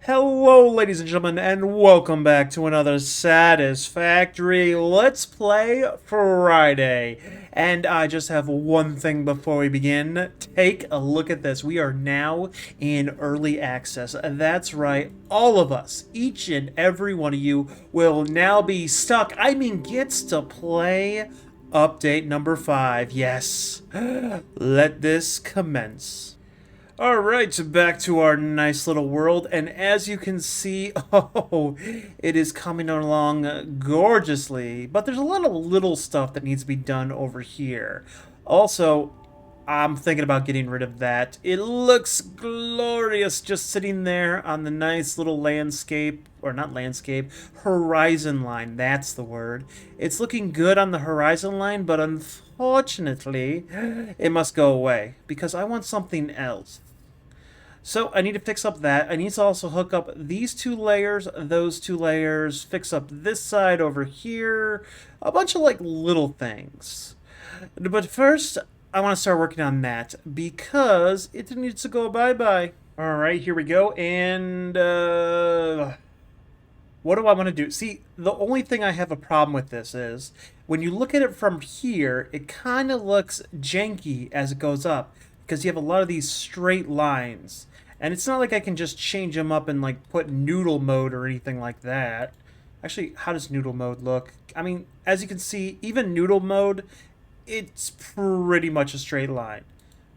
Hello, ladies and gentlemen, and welcome back to another Satisfactory Let's Play Friday. And I just have one thing before we begin. Take a look at this. We are now in early access. That's right, all of us, each and every one of you, will now be stuck. Gets to play update number 5. Yes. Let this commence. Alright, so back to our nice little world, and as you can see, it is coming along gorgeously, but there's a lot of little stuff that needs to be done over here. Also, I'm thinking about getting rid of that. It looks glorious just sitting there on the nice little landscape, or not landscape, horizon line, that's the word. It's looking good on the horizon line, but unfortunately, it must go away, because I want something else. So I need to fix up that. I need to also hook up these two layers, those two layers, fix up this side over here, a bunch of like little things. But first, I want to start working on that because it needs to go bye-bye. All right, here we go. And what do I want to do? See, the only thing I have a problem with this is when you look at it from here, it kind of looks janky as it goes up because you have a lot of these straight lines. And it's not like I can just change them up and like put noodle mode or anything like that. Actually, how does noodle mode look? I mean, as you can see, even noodle mode, it's pretty much a straight line.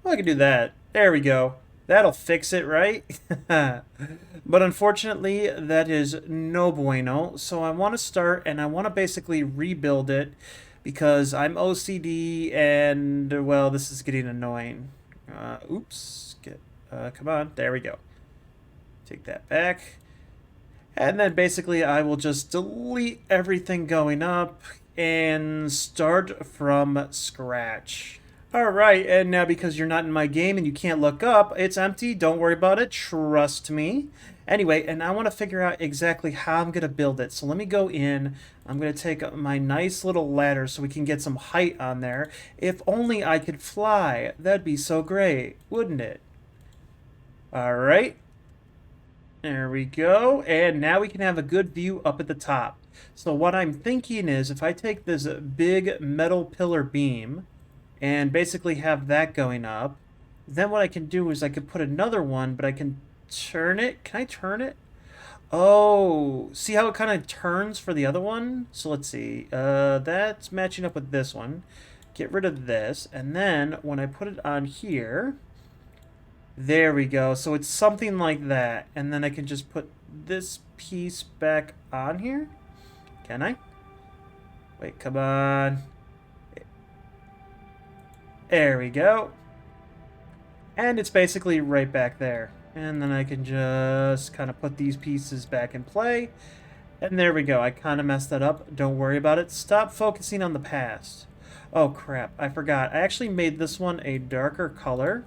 Well, I can do that. There we go. That'll fix it, right? But unfortunately, that is no bueno. So I want to start and I want to basically rebuild it because I'm OCD and, well, this is getting annoying. Oops. Come on. There we go. Take that back. And then basically I will just delete everything going up and start from scratch. Alright, and now because you're not in my game and you can't look up, it's empty. Don't worry about it. Trust me. Anyway, and I want to figure out exactly how I'm going to build it. So let me go in. I'm going to take my nice little ladder so we can get some height on there. If only I could fly. That'd be so great, wouldn't it? Alright. There we go. And now we can have a good view up at the top. So what I'm thinking is if I take this big metal pillar beam and basically have that going up, then what I can do is I could put another one, but I can turn it. Can I turn it? Oh, see how it kind of turns for the other one? So let's see. That's matching up with this one. Get rid of this. And then when I put it on here, there we go. So it's something like that. And then I can just put this piece back on here. Can I? Wait, come on. There we go. And it's basically right back there. And then I can just kind of put these pieces back in play. And there we go. I kind of messed that up. Don't worry about it. Stop focusing on the past. Oh, crap. I forgot. I actually made this one a darker color.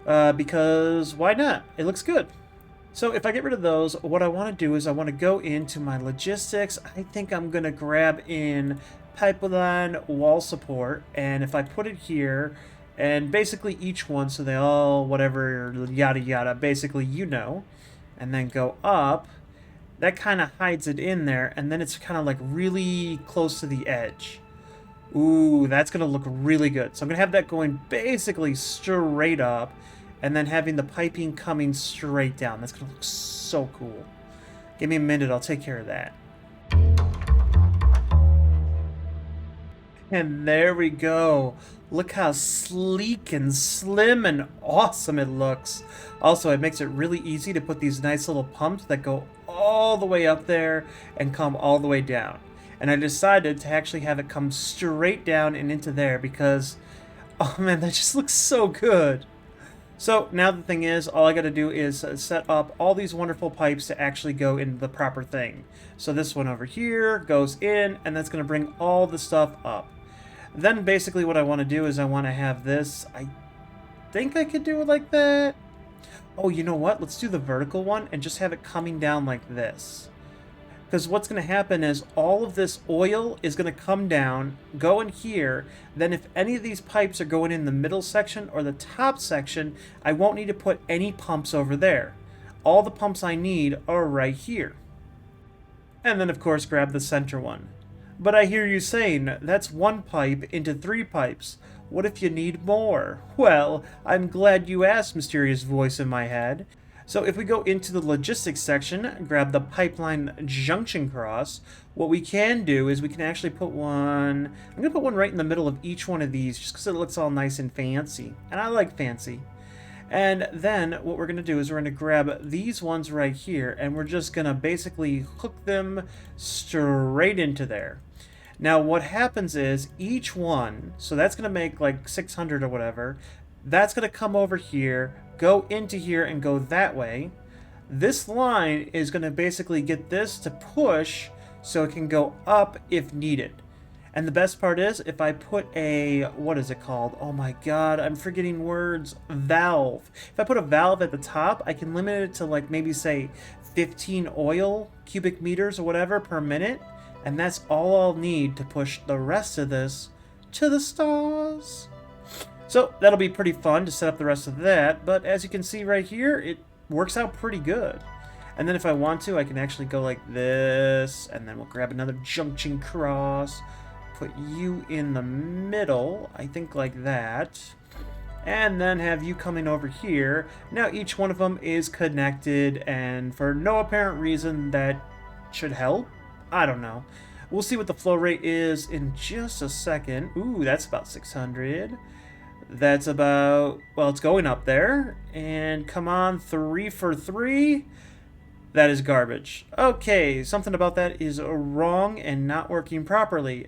Because why not? It looks good. So if I get rid of those, what I want to do is I want to go into my logistics. I think I'm going to grab in pipeline wall support. And if I put it here, and basically each one, so they all, whatever, yada yada, basically you know. And then go up. That kind of hides it in there. And then it's kind of like really close to the edge. Ooh, that's going to look really good. So I'm going to have that going basically straight up. And then having the piping coming straight down. That's going to look so cool. Give me a minute, I'll take care of that. And there we go. Look how sleek and slim and awesome it looks. Also, it makes it really easy to put these nice little pumps that go all the way up there and come all the way down. And I decided to actually have it come straight down and into there because, oh man, that just looks so good. So now the thing is, all I got to do is set up all these wonderful pipes to actually go into the proper thing. So this one over here goes in, and that's going to bring all the stuff up. Then basically what I want to do is I want to have this, I think I could do it like that. Oh, you know what? Let's do the vertical one and just have it coming down like this. Because what's going to happen is all of this oil is going to come down, go in here. Then if any of these pipes are going in the middle section or the top section, I won't need to put any pumps over there. all the pumps I need are right here. And then, of course, grab the center one. But I hear you saying, that's one pipe into 3 pipes. What if you need more? Well, I'm glad you asked, mysterious voice in my head. So if we go into the logistics section, grab the pipeline junction cross, what we can do is we can actually put one... I'm going to put one right in the middle of each one of these just because it looks all nice and fancy. And I like fancy. And then what we're going to do is we're going to grab these ones right here, and we're just going to basically hook them straight into there. Now what happens is each one, so that's going to make like 600 or whatever, that's going to come over here, go into here, and go that way. This line is going to basically get this to push so it can go up if needed. And the best part is, if I put a, what is it called? Oh my god, I'm forgetting words. Valve. If I put a valve at the top, I can limit it to like maybe say 15 oil cubic meters or whatever per minute. And that's all I'll need to push the rest of this to the stars. So that'll be pretty fun to set up the rest of that. But as you can see right here, it works out pretty good. And then if I want to, I can actually go like this. And then we'll grab another junction cross. Put you in the middle, I think like that, and then have you coming over here. Now each one of them is connected, and for no apparent reason that should help. I don't know. We'll see what the flow rate is in just a second. Ooh, that's about 600. That's about, well, it's going up there. And come on, 3 for 3. That is garbage. Okay, something about that is wrong and not working properly.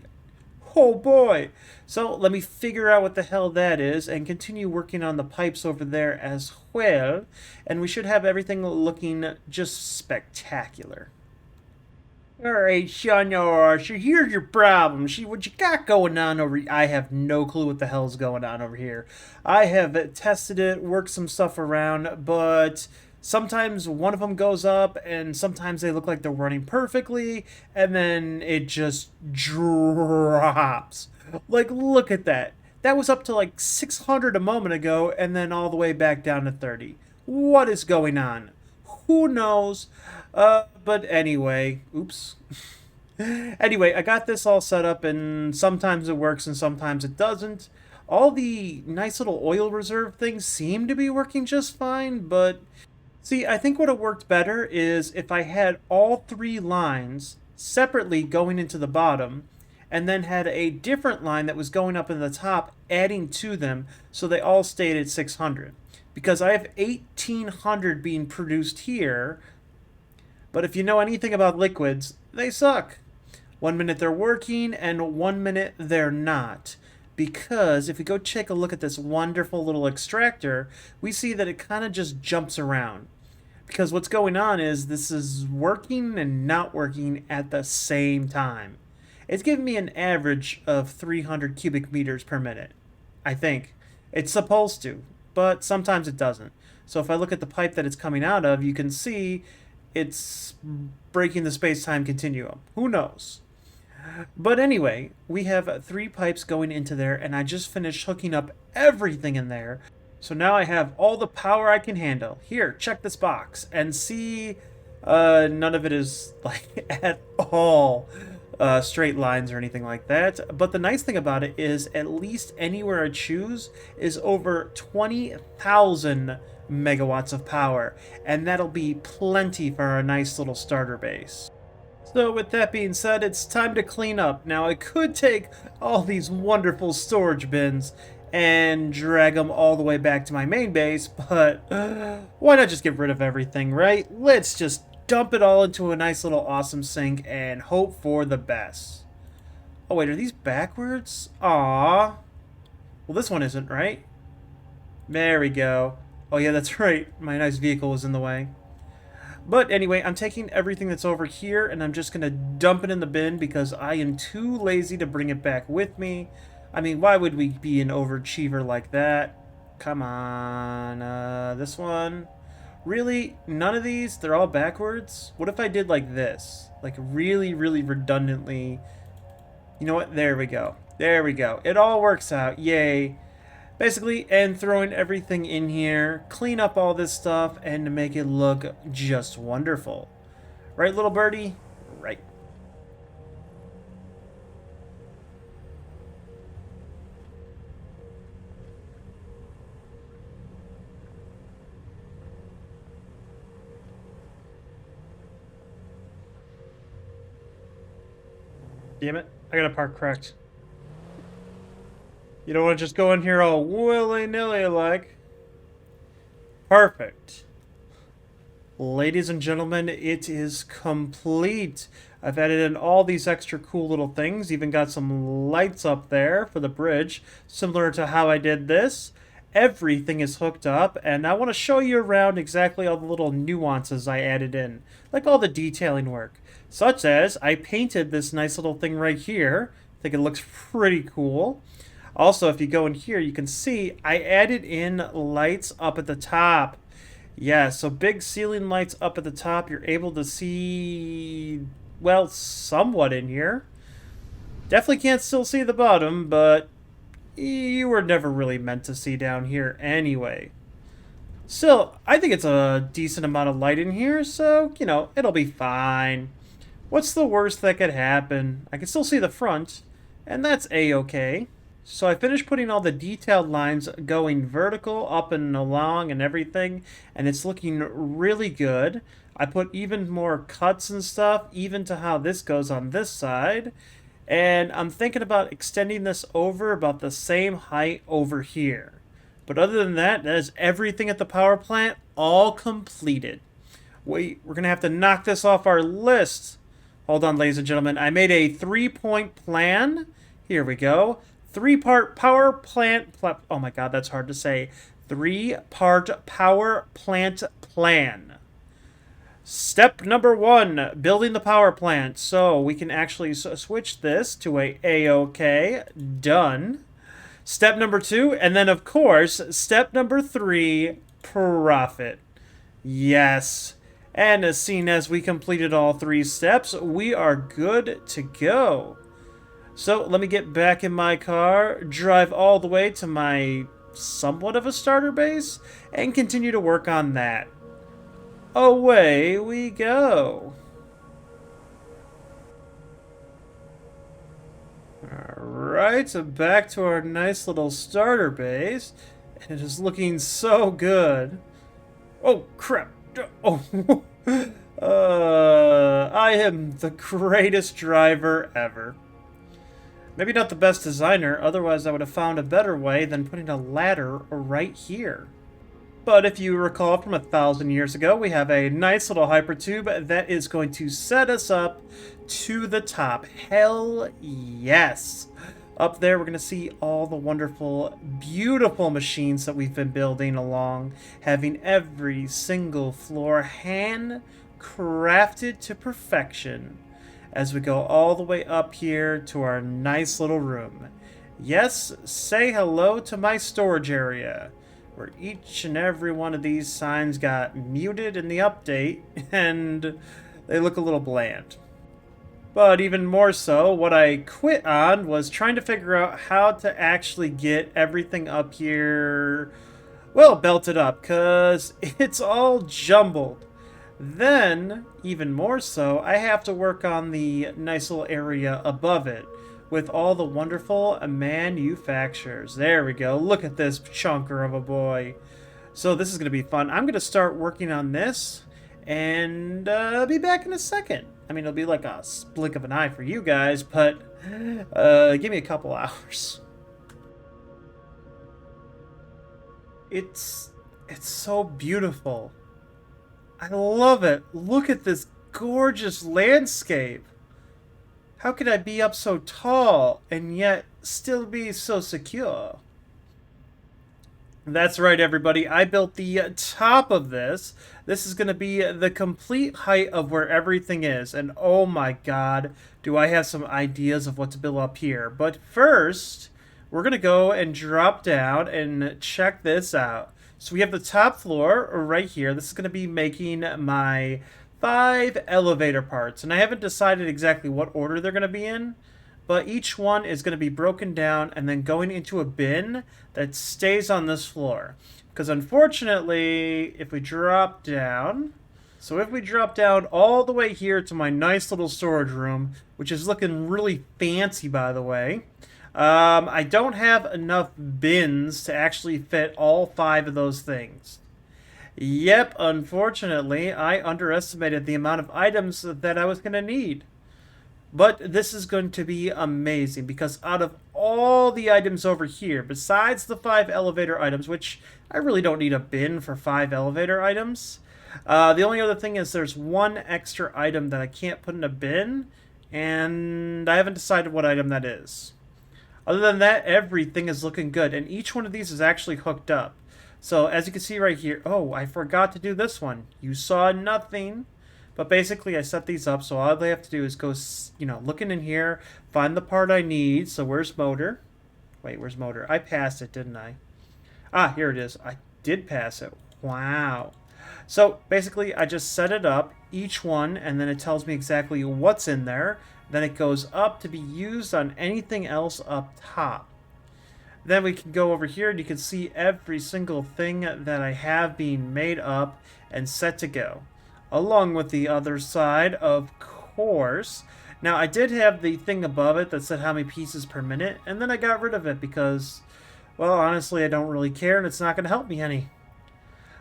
Oh boy! So let me figure out what the hell that is and continue working on the pipes over there as well. And we should have everything looking just spectacular. Alright, Sean, so here's your problem. See, what you got going on over here? I have no clue what the hell's going on over here. I have tested it, worked some stuff around, but... sometimes one of them goes up, and sometimes they look like they're running perfectly, and then it just drops. Like, look at that. That was up to like 600 a moment ago, and then all the way back down to 30. What is going on? Who knows? But anyway, oops. Anyway, I got this all set up, and sometimes it works and sometimes it doesn't. All the nice little oil reserve things seem to be working just fine, but... see, I think what would have worked better is if I had all 3 lines separately going into the bottom, and then had a different line that was going up in the top, adding to them, so they all stayed at 600. Because I have 1,800 being produced here, but if you know anything about liquids, they suck. 1 minute they're working, and 1 minute they're not. Because if we go take a look at this wonderful little extractor, we see that it kind of just jumps around. Because what's going on is this is working and not working at the same time. It's giving me an average of 300 cubic meters per minute. I think. It's supposed to, but sometimes it doesn't. So if I look at the pipe that it's coming out of, you can see it's breaking the space-time continuum. Who knows? But anyway, we have 3 pipes going into there, and I just finished hooking up everything in there. So now I have all the power I can handle. Here, check this box, and see, none of it is, like, at all straight lines or anything like that. But the nice thing about it is, at least anywhere I choose is over 20,000 megawatts of power, and that'll be plenty for a nice little starter base. So with that being said, it's time to clean up. Now I could take all these wonderful storage bins and drag them all the way back to my main base, but why not just get rid of everything, right? Let's just dump it all into a nice little awesome sink and hope for the best. Oh wait, are these backwards? Aww. Well, this one isn't, right? There we go. Oh yeah, that's right. My nice vehicle was in the way. But anyway, I'm taking everything that's over here and I'm just going to dump it in the bin because I am too lazy to bring it back with me. I mean, why would we be an overachiever like that? Come on, this one. Really? None of these? They're all backwards? What if I did like this? Like really, really redundantly. You know what? There we go. There we go. It all works out. Yay. Basically, and throwing everything in here, clean up all this stuff, and to make it look just wonderful. Right, little birdie? Right. Damn it. I gotta park correct. You don't want to just go in here all willy-nilly like. Perfect. Ladies and gentlemen, it is complete. I've added in all these extra cool little things. Even got some lights up there for the bridge, similar to how I did this. Everything is hooked up, and I want to show you around exactly all the little nuances I added in, like all the detailing work. Such as, I painted this nice little thing right here. I think it looks pretty cool. Also, if you go in here, you can see I added in lights up at the top. Yeah, so big ceiling lights up at the top. You're able to see, well, somewhat in here. Definitely can't still see the bottom, but you were never really meant to see down here anyway. Still, I think it's a decent amount of light in here, so, you know, it'll be fine. What's the worst that could happen? I can still see the front, and that's a-okay. So I finished putting all the detailed lines going vertical, up and along and everything, and it's looking really good. I put even more cuts and stuff, even to how this goes on this side. And I'm thinking about extending this over about the same height over here. But other than that, that is everything at the power plant all completed. Wait, we're going to have to knock this off our list. Hold on, ladies and gentlemen. I made a 3-point plan. Here we go. 3-part power plant. Oh my god, that's hard to say. 3-part power plant plan. Step number 1, building the power plant. So we can actually switch this to a A-OK. Done. Step number 2, and then of course, step number 3, profit. Yes. And as soon as we completed all 3 steps, we are good to go. So let me get back in my car, drive all the way to my somewhat of a starter base, and continue to work on that. Away we go. Alright, so back to our nice little starter base. And it is looking so good. Oh, crap. Oh, I am the greatest driver ever. Maybe not the best designer, otherwise I would have found a better way than putting a ladder right here. But if you recall from 1,000 years ago, we have a nice little hypertube that is going to set us up to the top. Hell yes! Up there, we're going to see all the wonderful, beautiful machines that we've been building along, having every single floor hand-crafted to perfection as we go all the way up here to our nice little room. Yes, say hello to my storage area, where each and every one of these signs got muted in the update, and they look a little bland. But even more so, what I quit on was trying to figure out how to actually get everything up here, well, belted up, because it's all jumbled. Then, even more so, I have to work on the nice little area above it with all the wonderful manufacturers. There we go. Look at this chunker of a boy. So this is going to be fun. I'm going to start working on this and I'll be back in a second. I mean, it'll be like a blink of an eye for you guys, but give me a couple hours. It's so beautiful. I love it. Look at this gorgeous landscape. How could I be up so tall and yet still be so secure? That's right, everybody. I built the top of this. This is going to be the complete height of where everything is. And oh my god, do I have some ideas of what to build up here. But first, we're going to go and drop down and check this out. So we have the top floor right here. This is going to be making my 5 elevator parts. And I haven't decided exactly what order they're going to be in. but each one is going to be broken down and then going into a bin that stays on this floor. Because unfortunately, if we drop down... So if we drop down all the way here to my nice little storage room, which is looking really fancy, by the way, I don't have enough bins to actually fit all 5 of those things. Yep, unfortunately, I underestimated the amount of items that I was going to need. But this is going to be amazing, because out of all the items over here, besides the 5 elevator items, which I really don't need a bin for 5 elevator items... the only other thing is there's one extra item that I can't put in a bin, and I haven't decided what item that is. Other than that, everything is looking good, and each one of these is actually hooked up. So as you can see right here, oh, I forgot to do this one. You saw nothing, but basically I set these up, so all they have to do is go, looking in here, find the part I need. So where's motor? Wait, where's motor? I passed it, didn't I? Ah, here it is. I did pass it. Wow. So basically, I just set it up, each one, and then it tells me exactly what's in there. Then it goes up to be used on anything else up top. Then we can go over here and you can see every single thing that I have being made up and set to go. Along with the other side, of course. Now, I did have the thing above it that said how many pieces per minute, and then I got rid of it because, well, honestly, I don't really care and it's not going to help me any.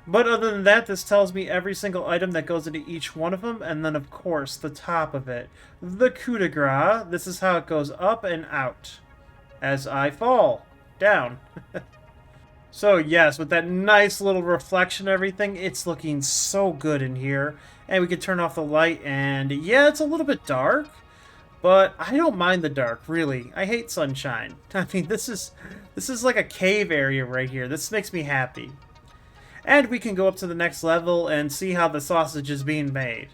But other than that, this tells me every single item that goes into each one of them, and then, of course, the top of it. The coup de grace. This is how it goes up and out as I fall down. So, yes, with that nice little reflection and everything, it's looking so good in here. And we can turn off the light, and yeah, it's a little bit dark, but I don't mind the dark, really. I hate sunshine. I mean, this is like a cave area right here. This makes me happy. And we can go up to the next level and see how the sausage is being made.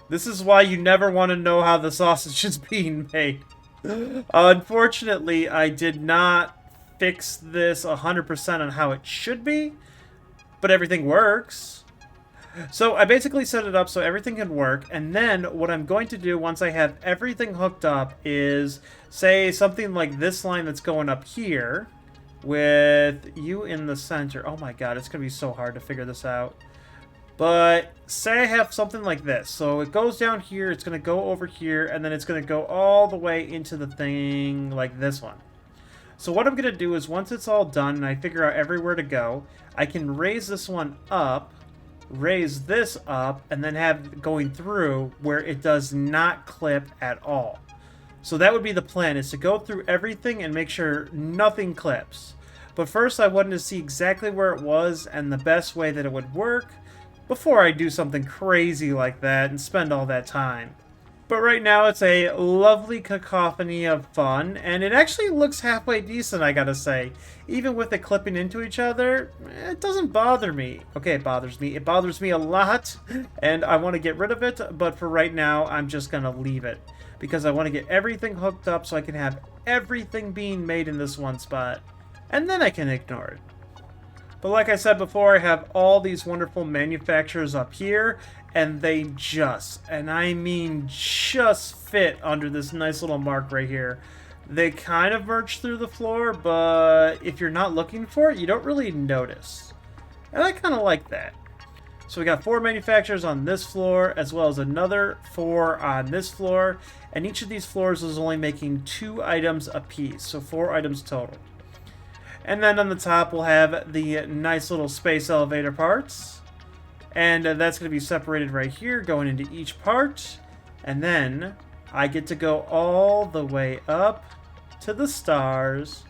This is why you never want to know how the sausage is being made. Unfortunately, I did not fix this 100% on how it should be, but everything works. So I basically set it up so everything can work, and then what I'm going to do once I have everything hooked up is, say, something like this line that's going up here, with you in the center. Oh my god, it's going to be so hard to figure this out. But say I have something like this. So it goes down here, it's going to go over here, and then it's going to go all the way into the thing like this one. So what I'm going to do is once it's all done and I figure out everywhere to go, I can raise this one up, raise this up, and then have it going through where it does not clip at all. So that would be the plan, is to go through everything and make sure nothing clips. But first I wanted to see exactly where it was and the best way that it would work before I do something crazy like that and spend all that time. But right now it's a lovely cacophony of fun, and it actually looks halfway decent, I gotta say. Even with it clipping into each other, it doesn't bother me. Okay, it bothers me. It bothers me a lot, and I want to get rid of it, but for right now, I'm just gonna leave it. Because I want to get everything hooked up so I can have everything being made in this one spot. And then I can ignore it. But like I said before, I have all these wonderful manufacturers up here, and they just, and I mean just fit under this nice little mark right here. They kind of merge through the floor, but if you're not looking for it, you don't really notice. And I kind of like that. So we got 4 manufacturers on this floor, as well as another 4 on this floor, and each of these floors is only making 2 items apiece, so 4 items total. And then on the top we'll have the nice little space elevator parts, and that's going to be separated right here, going into each part, and then I get to go all the way up to the stars.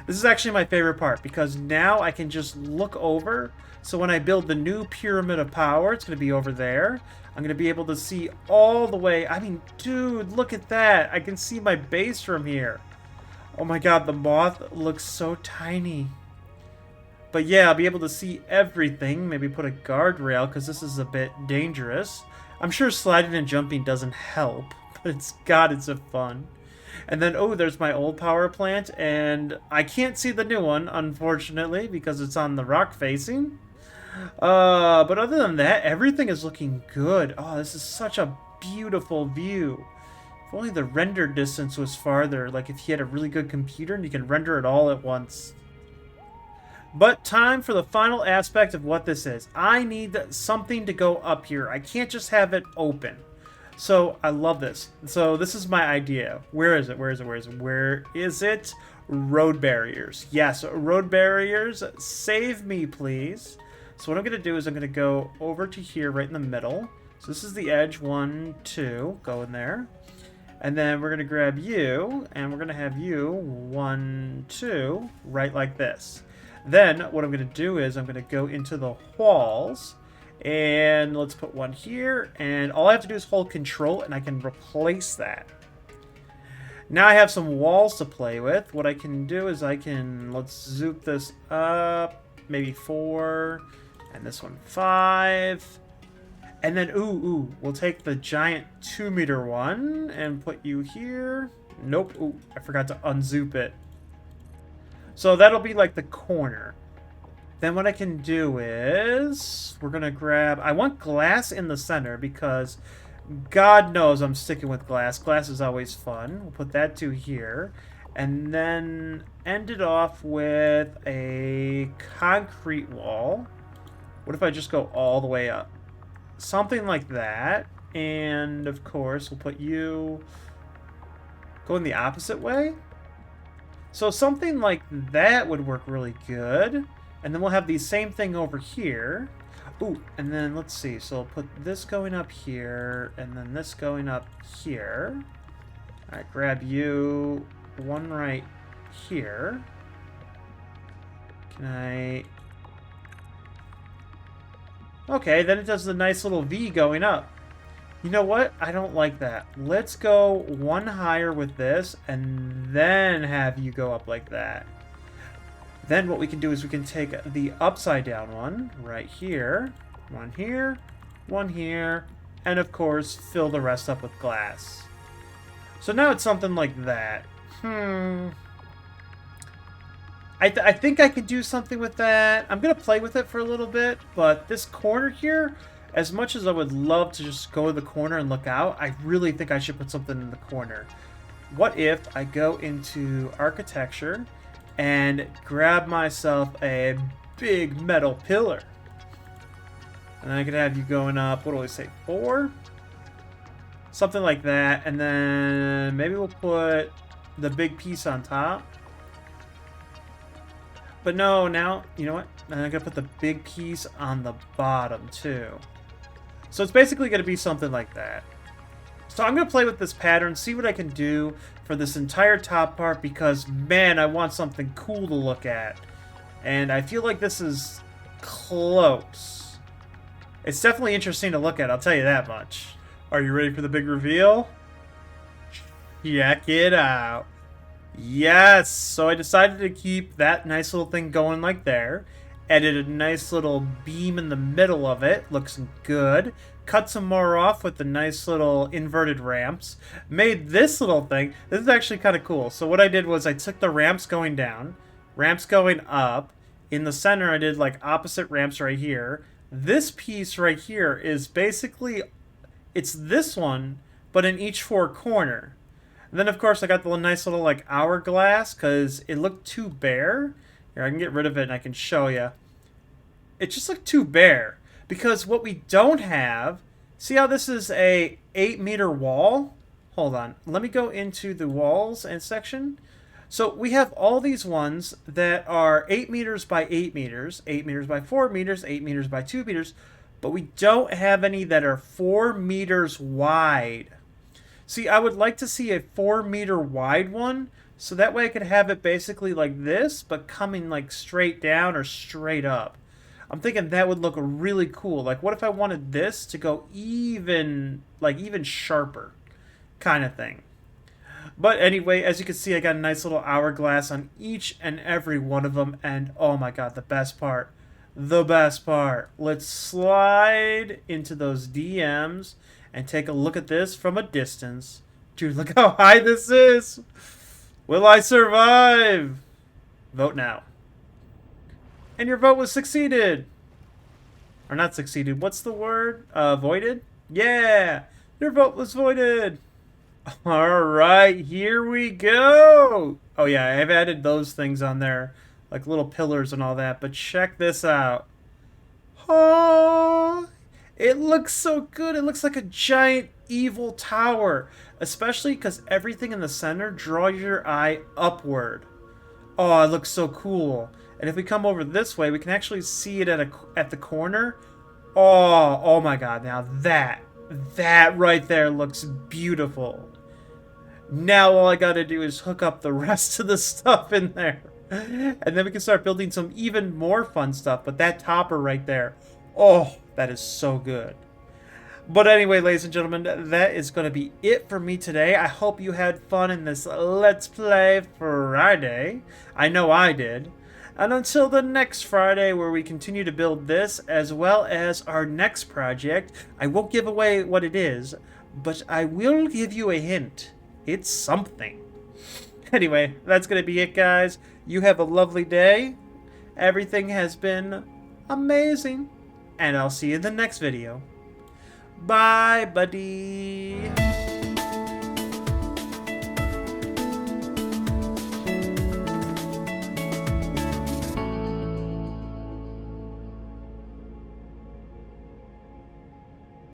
This is actually my favorite part, because now I can just look over. So when I build the new Pyramid of Power, it's going to be over there. I'm going to be able to see all the way. I mean, dude, look at that. I can see my base from here. Oh my god, the moth looks so tiny. But yeah, I'll be able to see everything. Maybe put a guardrail, because this is a bit dangerous. I'm sure sliding and jumping doesn't help, but it's a fun. And then, oh, there's my old power plant, and I can't see the new one, unfortunately, because it's on the rock facing. But other than that, everything is looking good. Oh, this is such a beautiful view. If If only the render distance was farther, like if you had a really good computer and you can render it all at once. But time for the final aspect of what this is. I need something to go up here. I can't just have it open. So I love this. So this is my idea. Where is it? Where is it? Where is it? Where is it? Road barriers. Yes, road barriers. Save me, please. So what I'm going to do is I'm going to go over to here right in the middle. So this is the edge. 1, 2. Go in there. And then we're going to grab you, and we're going to have you 1, 2, right like this. Then what I'm going to do is I'm going to go into the walls, and let's put one here, and all I have to do is hold control, and I can replace that. Now I have some walls to play with. What I can do is let's zoop this up, maybe 4, and this one 5. And then, we'll take the giant 2-meter one and put you here. Nope, I forgot to unzoop it. So that'll be like the corner. Then what I can do is, we're gonna grab, I want glass in the center because God knows I'm sticking with glass. Glass is always fun. We'll put that to here. And then end it off with a concrete wall. What if I just go all the way up? Something like that. And of course, we'll put you going the opposite way. So something like that would work really good. And then we'll have the same thing over here. Ooh, and then let's see. So I'll put this going up here, and then this going up here. Alright, grab you. One right here. Can I... Okay, then it does the nice little V going up. You know what? I don't like that. Let's go one higher with this, and then have you go up like that. Then what we can do is we can take the upside down one right here, one here, and of course fill the rest up with glass. So now it's something like that. I think I could do something with that. I'm going to play with it for a little bit, but this corner here, as much as I would love to just go to the corner and look out, I really think I should put something in the corner. What if I go into architecture and grab myself a big metal pillar? And I could have you going up, what do I say, 4? Something like that. And then maybe we'll put the big piece on top. But no, now, you know what? I'm going to put the big piece on the bottom, too. So it's basically going to be something like that. So I'm going to play with this pattern, see what I can do for this entire top part, because, man, I want something cool to look at. And I feel like this is close. It's definitely interesting to look at, I'll tell you that much. Are you ready for the big reveal? Check it out. Yes, so I decided to keep that nice little thing going like there. Added a nice little beam in the middle of it. Looks good. Cut some more off with the nice little inverted ramps. Made this little thing. This is actually kind of cool. So what I did was I took the ramps going down, ramps going up. In the center, I did like opposite ramps right here. This piece right here is basically, it's this one, but in each 4 corner. And then, of course, I got the nice little, like, hourglass, because it looked too bare. Here, I can get rid of it, and I can show you. It just looked too bare. Because what we don't have... See how this is a 8-meter wall? Hold on. Let me go into the walls and section. So we have all these ones that are 8 meters by 8 meters, 8 meters by 4 meters, 8 meters by 2 meters, but we don't have any that are 4 meters wide. See, I would like to see a 4-meter wide one, so that way I could have it basically like this, but coming like straight down or straight up. I'm thinking that would look really cool. Like, what if I wanted this to go even sharper kind of thing? But anyway, as you can see, I got a nice little hourglass on each and every one of them, and oh my god, the best part. The best part. Let's slide into those DMs and take a look at this from a distance. Dude, look how high this is! Will I survive? Vote now. And your vote was succeeded! Or not succeeded, what's the word? Voided? Yeah! Your vote was voided! All right, here we go. Oh yeah, I've added those things on there, like little pillars and all that. But check this out. Oh, it looks so good. It looks like a giant evil tower, especially because everything in the center draws your eye upward. Oh, it looks so cool. And if we come over this way, we can actually see it at the corner. Oh my God! Now that right there looks beautiful. Now all I gotta do is hook up the rest of the stuff in there. And then we can start building some even more fun stuff. But that topper right there, oh, that is so good. But anyway, ladies and gentlemen, that is going to be it for me today. I hope you had fun in this Let's Play Friday. I know I did. And until the next Friday, where we continue to build this, as well as our next project, I won't give away what it is, but I will give you a hint. It's something. Anyway, that's going to be it, guys. You have a lovely day. Everything has been amazing. And I'll see you in the next video. Bye, buddy.